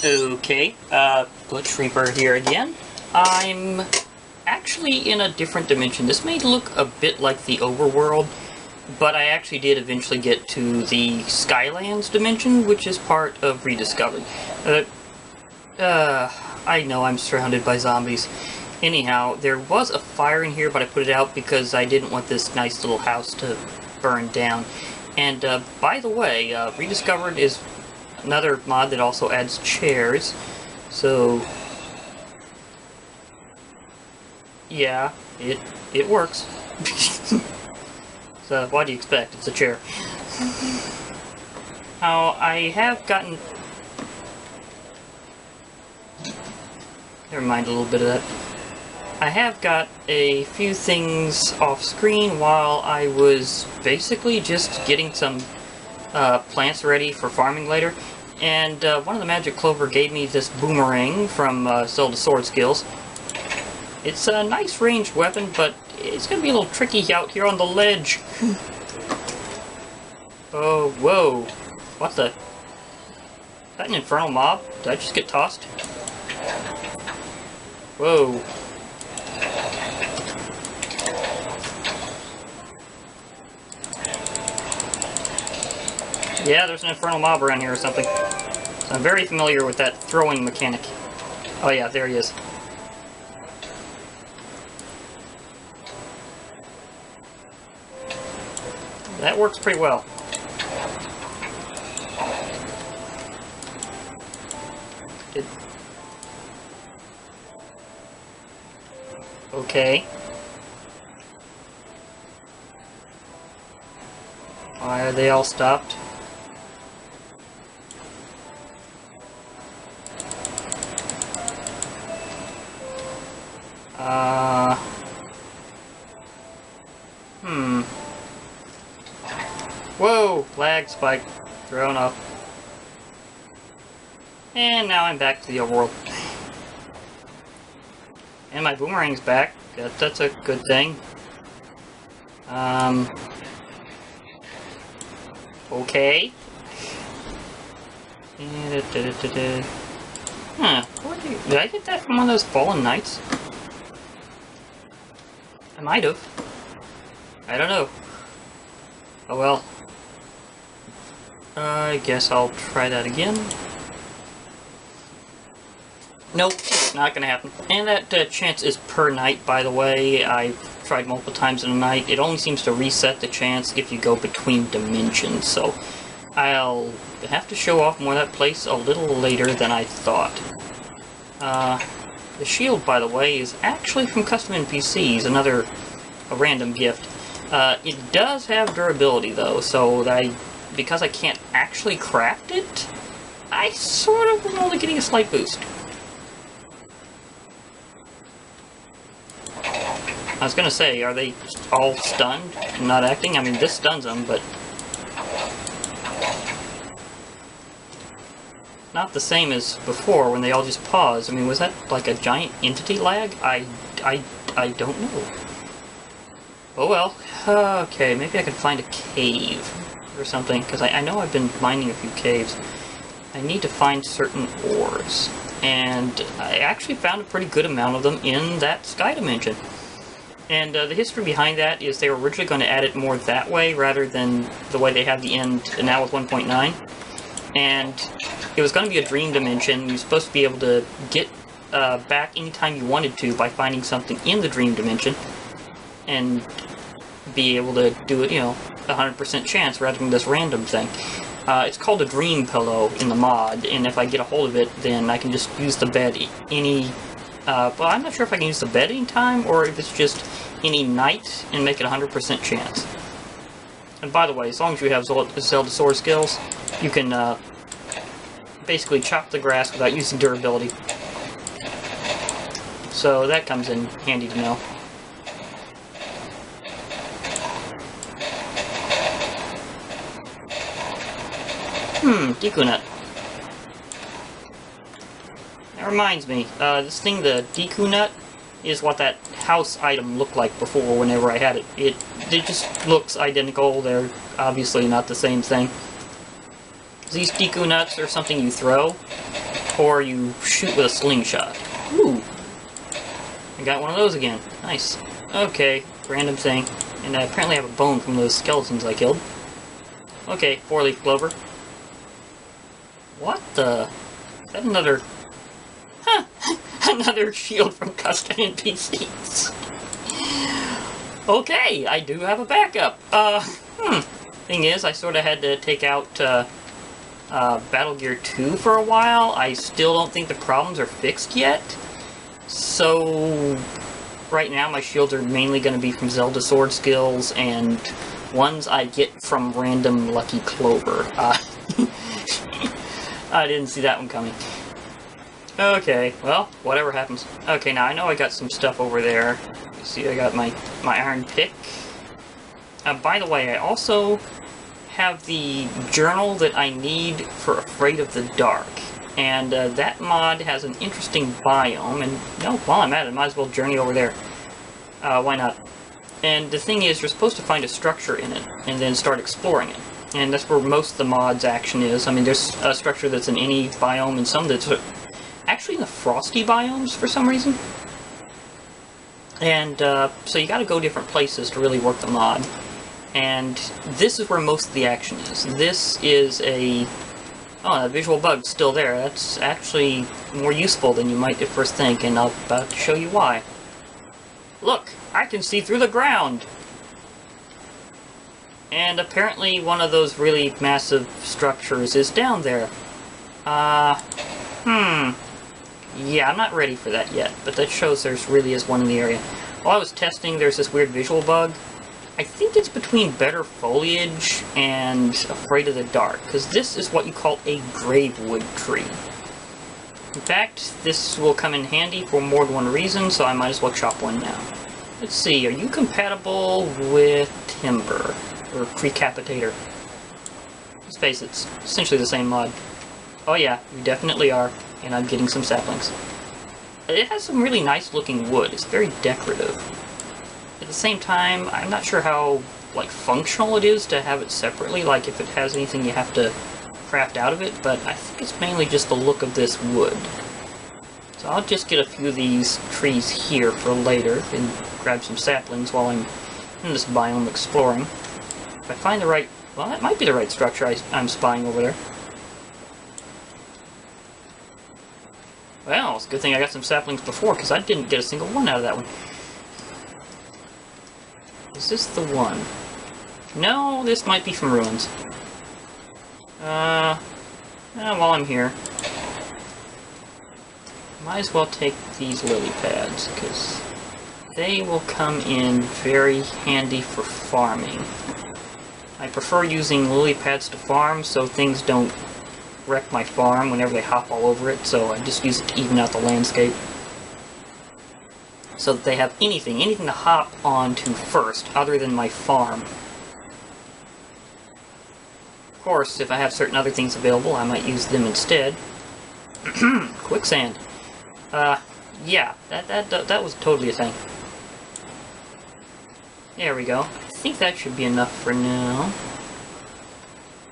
Okay, Butch Reaper here again. I'm actually in a different dimension. This may look a bit like the overworld, but I actually did eventually get to the Skylands dimension, which is part of Rediscovered. I know I'm surrounded by zombies. Anyhow, there was a fire in here, but I put it out because I didn't want this nice little house to burn down. And, by the way, Rediscovered is another mod that also adds chairs, so yeah, it works. So what do you expect? It's a chair. Now I have gotten, never mind a little bit of that. I have got a few things off screen while I was basically just getting some plants ready for farming later. And one of the Magic Clover gave me this boomerang from Zelda Sword Skills. It's a nice ranged weapon, but it's going to be a little tricky out here on the ledge. Oh, whoa. What the? Is that an infernal mob? Did I just get tossed? Whoa. Yeah, there's an infernal mob around here or something. So I'm very familiar with that throwing mechanic. Oh yeah, there he is. That works pretty well. Okay. Why are they all stopped? Whoa! Lag spike. Thrown up. And now I'm back to the overworld. And my boomerang's back. That's a good thing. Okay. Huh. Did I get that from one of those Fallen Knights? I might have. I don't know. Oh well. I guess I'll try that again. Nope, not gonna happen. And that chance is per night, by the way. I've tried multiple times in a night. It only seems to reset the chance if you go between dimensions, so I'll have to show off more of that place a little later than I thought. The shield, by the way, is actually from Custom NPCs, a random gift. It does have durability, though, so because I can't actually craft it, I sort of am only getting a slight boost. I was gonna say, are they all stunned and not acting? I mean, this stuns them, but not the same as before when they all just pause. I mean, was that like a giant entity lag? I don't know. Oh well. Okay, maybe I can find a cave or something, because I know I've been mining a few caves. I need to find certain ores, and I actually found a pretty good amount of them in that sky dimension. And the history behind that is they were originally going to add it more that way rather than the way they have the end now with 1.9. And it was going to be a dream dimension. You're supposed to be able to get back anytime you wanted to by finding something in the dream dimension and be able to do it, 100% chance rather than this random thing. It's called a dream pillow in the mod, and if I get a hold of it, then I can just use the bed well, I'm not sure if I can use the bed anytime, or if it's just any night and make it 100% chance. And by the way, as long as you have Zelda Sword Skills, you can basically chop the grass without using durability. So that comes in handy to know. Deku Nut. That reminds me, this thing, the Deku Nut, is what that house item looked like before whenever I had it. It just looks identical. They're obviously not the same thing. These Deku Nuts are something you throw, or you shoot with a slingshot. Ooh! I got one of those again. Nice. Okay, random thing. And I apparently have a bone from those skeletons I killed. Okay, 4-leaf clover. What the? Is that another... Huh! Another shield from custom NPCs. Okay, I do have a backup. Thing is, I sort of had to take out Battle Gear 2 for a while. I still don't think the problems are fixed yet. So, right now my shields are mainly going to be from Zelda sword skills and ones I get from random lucky clover. I didn't see that one coming. Okay, well, whatever happens. Okay, now I know I got some stuff over there. You see, I got my iron pick. By the way, I also have the journal that I need for Afraid of the Dark. And that mod has an interesting biome, and while I'm at it, I might as well journey over there. Why not? And the thing is, you're supposed to find a structure in it, and then start exploring it. And that's where most of the mod's action is. I mean, there's a structure that's in any biome, and some that's actually in the frosty biomes for some reason. And so you gotta go different places to really work the mod. And this is where most of the action is. This is a... Oh, that visual bug's still there. That's actually more useful than you might at first think, and I'm about to show you why. Look! I can see through the ground! And apparently one of those really massive structures is down there. Yeah, I'm not ready for that yet, but that shows there's really is one in the area. While I was testing, there's this weird visual bug. I think it's between Better Foliage and Afraid of the Dark, because this is what you call a gravewood tree. In fact, this will come in handy for more than one reason, so I might as well chop one now. Let's see, are you compatible with Timber, or Precapitator? Let's face it, it's essentially the same mod. Oh yeah, you definitely are, and I'm getting some saplings. It has some really nice looking wood, it's very decorative. At the same time, I'm not sure how, functional it is to have it separately, like if it has anything you have to craft out of it, but I think it's mainly just the look of this wood. So I'll just get a few of these trees here for later, and grab some saplings while I'm in this biome exploring. If I find the right... well, that might be the right structure I'm spying over there. Well, it's a good thing I got some saplings before, because I didn't get a single one out of that one. Is this the one? No, this might be from ruins. While I'm here, might as well take these lily pads, because they will come in very handy for farming. I prefer using lily pads to farm, so things don't wreck my farm whenever they hop all over it, so I just use it to even out the landscape. So that they have anything to hop onto first, other than my farm. Of course, if I have certain other things available, I might use them instead. Quicksand. Yeah, that was totally a thing. There we go. I think that should be enough for now.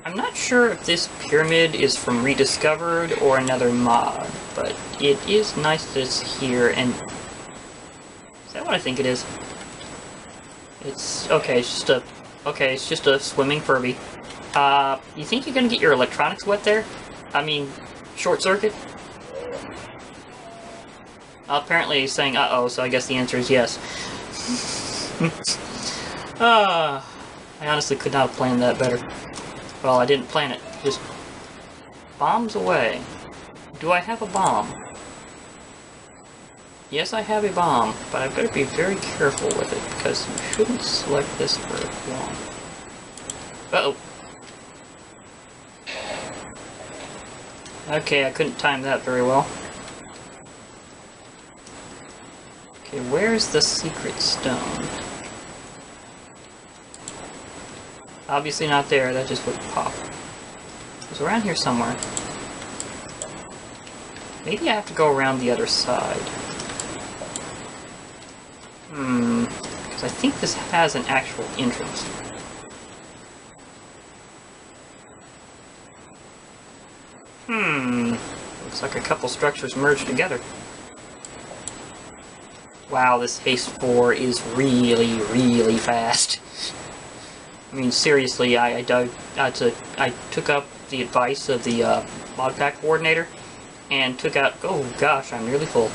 I'm not sure if this pyramid is from Rediscovered or another mod, but it is nice that it's here, and... is that what I think it is? It's... okay, it's just a swimming Furby. You think you're gonna get your electronics wet there? I mean, short circuit? Apparently he's saying uh-oh, so I guess the answer is yes. I honestly could not have planned that better. Well, I didn't plan it. Just bombs away. Do I have a bomb? Yes, I have a bomb, but I've got to be very careful with it, because you shouldn't select this for long. Uh-oh. Okay, I couldn't time that very well. Okay, where's the secret stone? Obviously not there, that just would pop. It was around here somewhere. Maybe I have to go around the other side. Because I think this has an actual entrance. Looks like a couple structures merged together. Wow, this haste 4 is really, really fast. I mean, seriously, I took up the advice of the mod pack coordinator and took out. Oh gosh, I'm nearly full.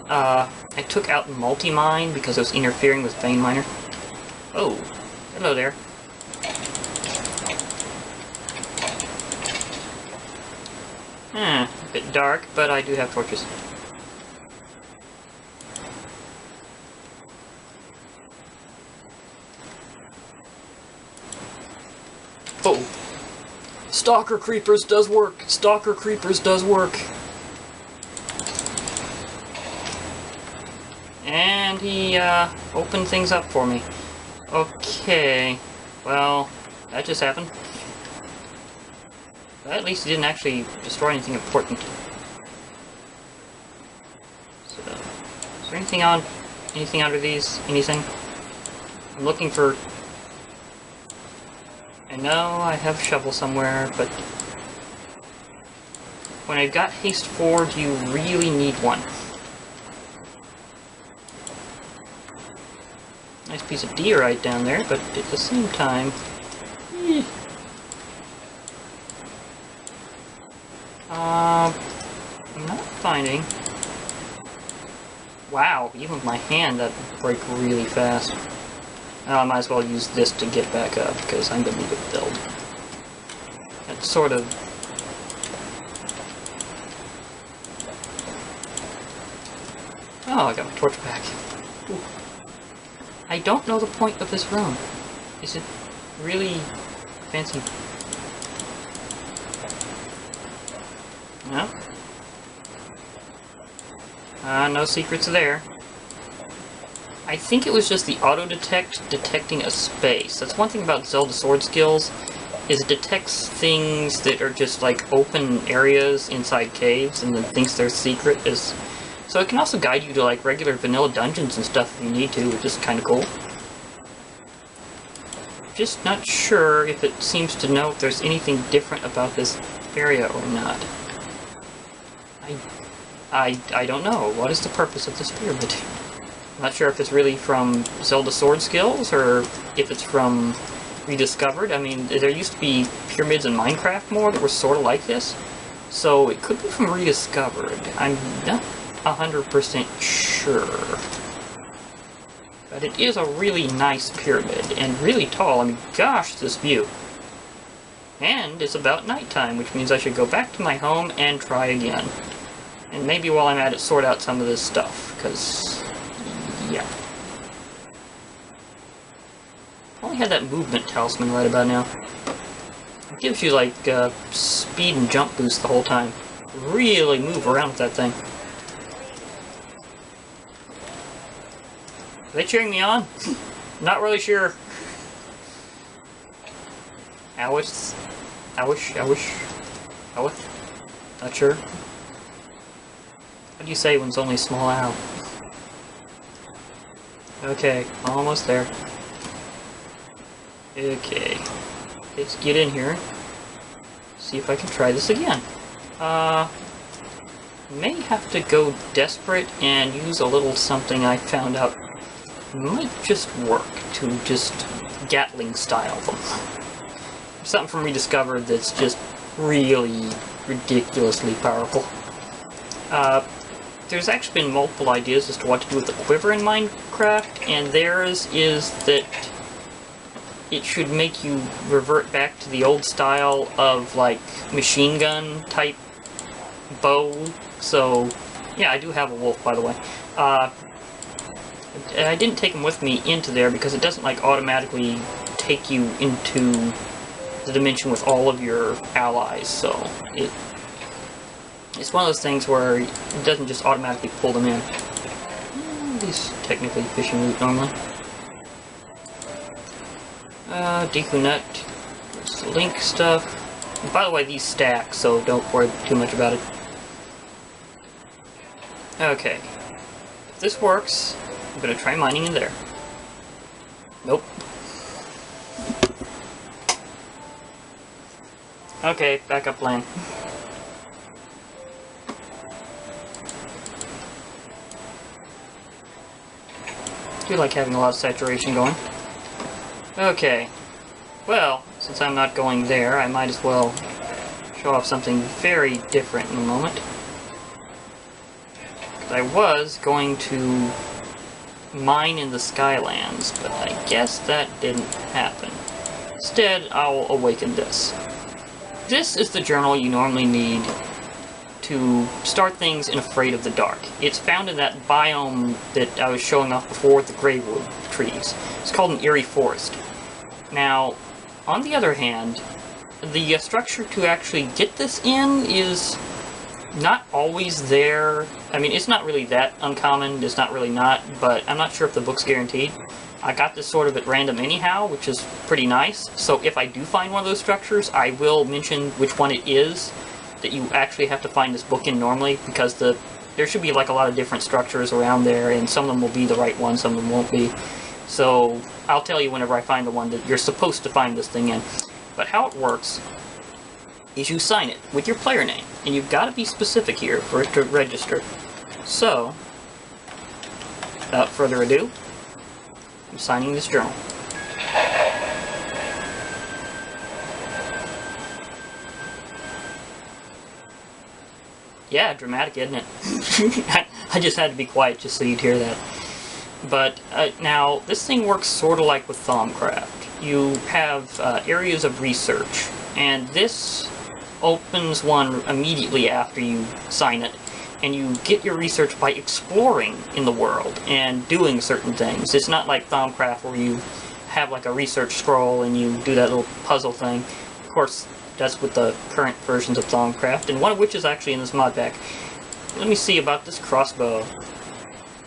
I took out multi-mine because it was interfering with vein miner. Oh, hello there. A bit dark, but I do have torches. Oh! Stalker Creepers does work! Stalker Creepers does work! And he, opened things up for me. Okay. Well, that just happened. But at least he didn't actually destroy anything important. So, is there anything under these? Anything? I'm looking for... I know I have shovel somewhere, but when I've got haste 4, do you really need one? Nice piece of diorite down there, but at the same time... I'm not finding... Wow, even with my hand, that would break really fast. I might as well use this to get back up, because I'm going to need a build. That's sort of... Oh, I got my torch back. Ooh. I don't know the point of this room. Is it really fancy? No? No secrets there. I think it was just the auto-detect detecting a space. That's one thing about Zelda sword skills, is it detects things that are just like open areas inside caves and then thinks they're secret. So it can also guide you to like regular vanilla dungeons and stuff if you need to, which is kind of cool. Just not sure if it seems to know if there's anything different about this area or not. I don't know. What is the purpose of this pyramid? I'm not sure if it's really from Zelda sword skills or if it's from Rediscovered. I mean, there used to be pyramids in Minecraft more that were sort of like this. So it could be from Rediscovered. I'm not 100% sure. But it is a really nice pyramid and really tall. I mean, gosh, this view. And it's about nighttime, which means I should go back to my home and try again. And maybe while I'm at it, sort out some of this stuff, because... yeah. Probably had that movement talisman right about now. It gives you, like, speed and jump boost the whole time. Really move around with that thing. Are they cheering me on? Not really sure. Alice? Not sure. What do you say when it's only a small owl? Okay, almost there. Okay. Let's get in here. See if I can try this again. May have to go desperate and use a little something I found out might just work to just Gatling style them. Something from Rediscovered that's just really ridiculously powerful. There's actually been multiple ideas as to what to do with the quiver in Minecraft, and theirs is that it should make you revert back to the old style of, like, machine gun type bow. So, yeah, I do have a wolf, by the way. I didn't take him with me into there because it doesn't, like, automatically take you into the dimension with all of your allies, so it's one of those things where it doesn't just automatically pull them in. These technically fishing loot normally. Deku nut. There's the link stuff. And by the way, these stack, so don't worry too much about it. Okay. If this works, I'm gonna try mining in there. Nope. Okay, backup plan. do like having a lot of saturation going. Okay. Well, since I'm not going there, I might as well show off something very different in a moment. I was going to mine in the Skylands, but I guess that didn't happen. Instead, I'll awaken this. This is the journal you normally need to start things in Afraid of the Dark. It's found in that biome that I was showing off before with the greywood trees. It's called an eerie forest. Now, on the other hand, the structure to actually get this in is not always there. I mean, it's not really that uncommon, it's not really not, but I'm not sure if the book's guaranteed. I got this sort of at random anyhow, which is pretty nice, so if I do find one of those structures, I will mention which one it is that you actually have to find this book in normally, because there should be like a lot of different structures around there, and some of them will be the right one, some of them won't be. So I'll tell you whenever I find the one that you're supposed to find this thing in. But how it works is you sign it with your player name, and you've got to be specific here for it to register. So, without further ado, I'm signing this journal. Yeah, dramatic, isn't it? I just had to be quiet just so you'd hear that. But now, this thing works sort of like with Solitarycraft. You have areas of research, and this opens one immediately after you sign it, and you get your research by exploring in the world and doing certain things. It's not like Solitarycraft where you have like a research scroll and you do that little puzzle thing. Of course, that's with the current versions of Solitarycraft, and one of which is actually in this mod pack. Let me see about this crossbow.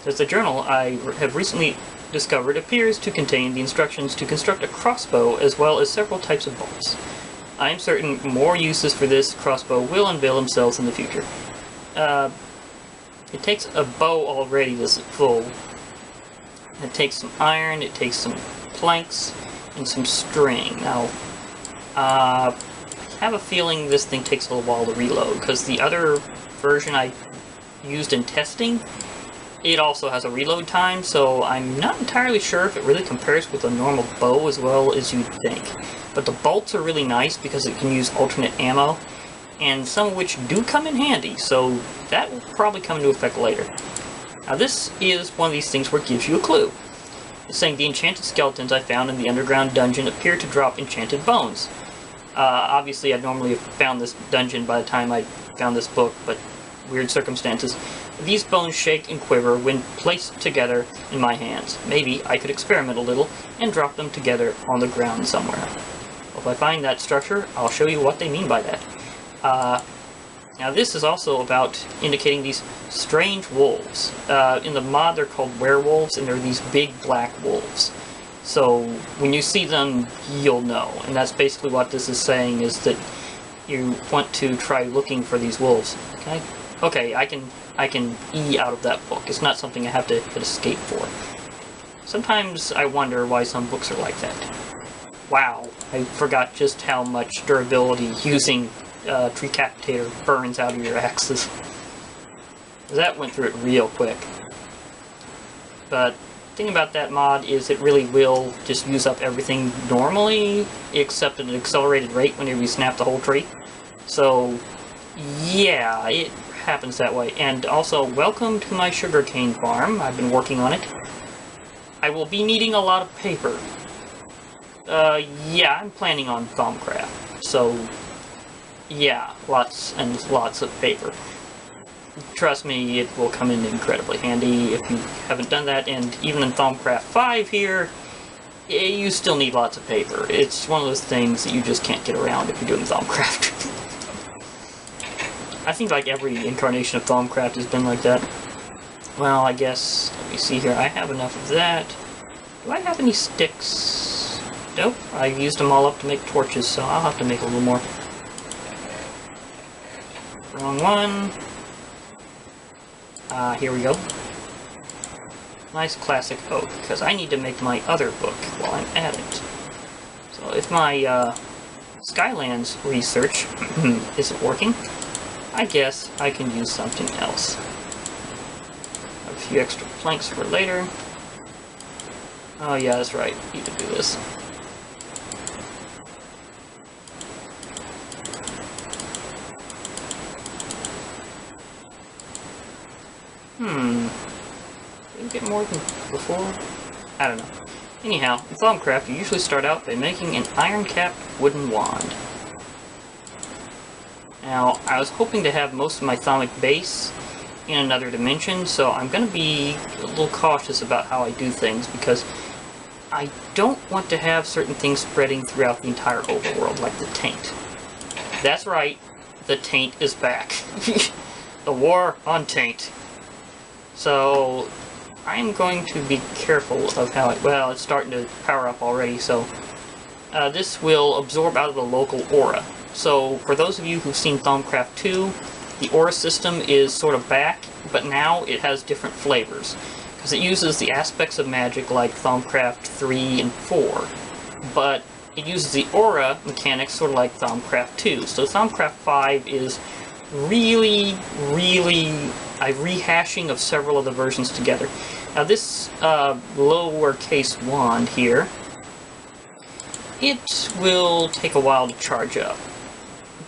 There's a journal I have recently discovered appears to contain the instructions to construct a crossbow as well as several types of bolts. I am certain more uses for this crossbow will unveil themselves in the future. It takes a bow already this full. It takes some iron, it takes some planks, and some string. Now, I have a feeling this thing takes a little while to reload, because the other version I used in testing, it also has a reload time, so I'm not entirely sure if it really compares with a normal bow as well as you'd think. But the bolts are really nice because it can use alternate ammo, and some of which do come in handy, so that will probably come into effect later. Now this is one of these things where it gives you a clue. It's saying the enchanted skeletons I found in the underground dungeon appear to drop enchanted bones. Obviously I'd normally have found this dungeon by the time I found this book, but weird circumstances. These bones shake and quiver when placed together in my hands. Maybe I could experiment a little and drop them together on the ground somewhere. If I find that structure, I'll show you what they mean by that. Now this is also about indicating these strange wolves. In the mod they're called werewolves, and they're these big black wolves. So when you see them, you'll know. And that's basically what this is saying, is that you want to try looking for these wolves. Can I? Okay, I can E out of that book. It's not something I have to hit escape for. Sometimes I wonder why some books are like that. Wow, I forgot just how much durability using Tricapitator burns out of your axes. That went through it real quick. But the thing about that mod is it really will just use up everything normally, except at an accelerated rate whenever you snap the whole tree. So, yeah, it happens that way. And also, welcome to my sugarcane farm. I've been working on it. I will be needing a lot of paper. Yeah, I'm planning on Solitarycraft. So, yeah, lots and lots of paper. Trust me, it will come in incredibly handy if you haven't done that, and even in Solitarycraft 5 here, you still need lots of paper. It's one of those things that you just can't get around if you're doing Solitarycraft. I think like every incarnation of Solitarycraft has been like that. Well, I guess, let me see here, I have enough of that. Do I have any sticks? Nope, I've used them all up to make torches, so I'll have to make a little more. Wrong one. Here we go. Nice classic oak, because I need to make my other book while I'm at it. So if my Skylands research isn't working, I guess I can use something else. A few extra planks for later. Oh yeah, that's right. You can do this. Did you get more than before? I don't know. Anyhow, in Solitarycraft, you usually start out by making an iron-capped wooden wand. Now, I was hoping to have most of my thaumic base in another dimension, so I'm going to be a little cautious about how I do things, because I don't want to have certain things spreading throughout the entire overworld, like the taint. That's right, the taint is back. The war on taint. So, I'm going to be careful of how it... Well, it's starting to power up already, so... this will absorb out of the local aura. So, for those of you who've seen Thaumcraft 2, the aura system is sort of back, but now it has different flavors. Because it uses the aspects of magic like Thaumcraft 3 and 4. But it uses the aura mechanics sort of like Thaumcraft 2. So Thaumcraft 5 is really a rehashing of several of the versions together. Now this lowercase wand here, it will take a while to charge up.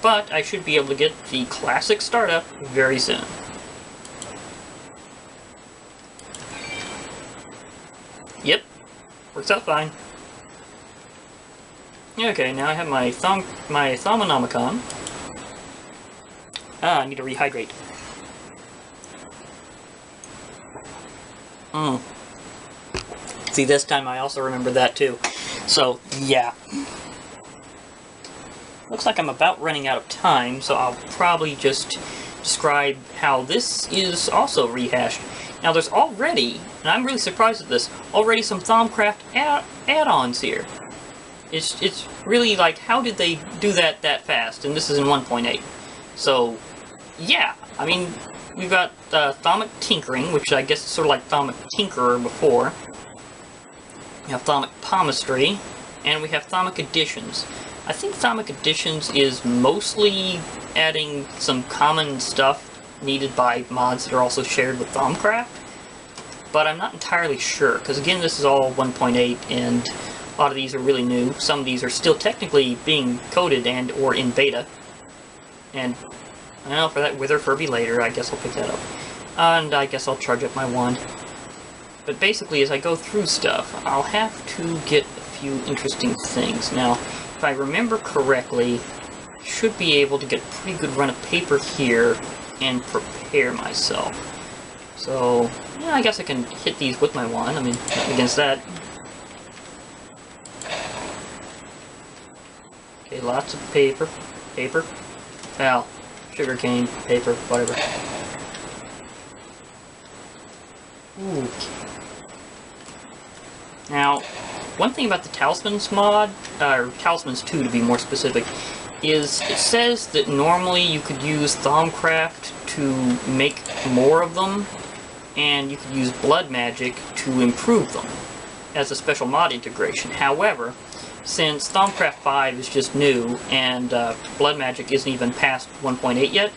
But I should be able to get the classic startup very soon. Yep, works out fine. Okay, now I have my Thaumonomicon. I need to rehydrate. See, this time I also remember that too. So, yeah. Looks like I'm about running out of time, so I'll probably just describe how this is also rehashed. Now, there's already, and I'm really surprised at this, already some Thaumcraft add-ons here. It's really like, how did they do that fast? And this is in 1.8. So, yeah, I mean, we've got Thaumic Tinkering, which I guess is sort of like Thaumic Tinkerer before. We have Thaumic Palmistry, and we have Thaumic Additions. I think Thaumic Additions is mostly adding some common stuff needed by mods that are also shared with Thaumcraft, but I'm not entirely sure, because again, this is all 1.8, and a lot of these are really new. Some of these are still technically being coded and or in beta, and well, for that Wither Furby later, I guess I'll pick that up. And I guess I'll charge up my wand. But basically, as I go through stuff, I'll have to get a few interesting things. Now, if I remember correctly, I should be able to get a pretty good run of paper here and prepare myself. So, yeah, I guess I can hit these with my wand. I mean, nothing against that. Okay, lots of paper. Well, sugarcane, paper, whatever. Ooh. Now, one thing about the Talismans mod, or Talismans 2 to be more specific, is it says that normally you could use Thaumcraft to make more of them, and you could use blood magic to improve them as a special mod integration. However, since Thaumcraft 5 is just new, and blood magic isn't even past 1.8 yet,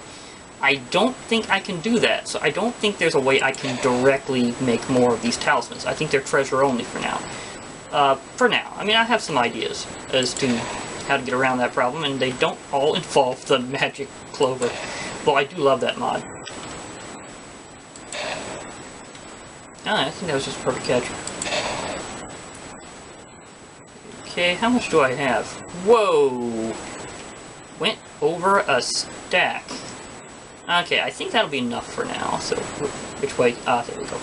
I don't think I can do that. So I don't think there's a way I can directly make more of these talismans. I think they're treasure only for now. I mean, I have some ideas as to how to get around that problem, and they don't all involve the magic clover. Though I do love that mod. I think that was just a perfect catch. Okay, how much do I have? Whoa! Went over a stack. Okay, I think that'll be enough for now. So, which way? Ah, there we go.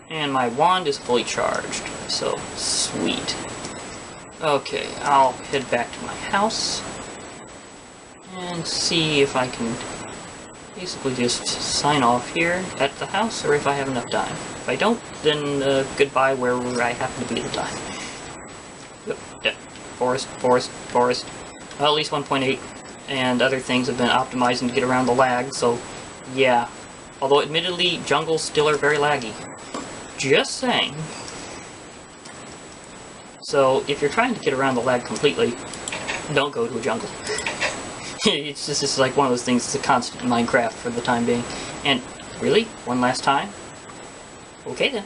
And my wand is fully charged, so sweet. Okay, I'll head back to my house and see if I can basically just sign off here at the house, or if I have enough time. If I don't, then goodbye wherever I happen to be at the time. Yep. Forest. Well, at least 1.8 and other things have been optimizing to get around the lag, so yeah. Although admittedly, jungles still are very laggy. Just saying. So if you're trying to get around the lag completely, don't go to a jungle. It's just like one of those things that's a constant in Minecraft for the time being. And Really? One last time? Okay then.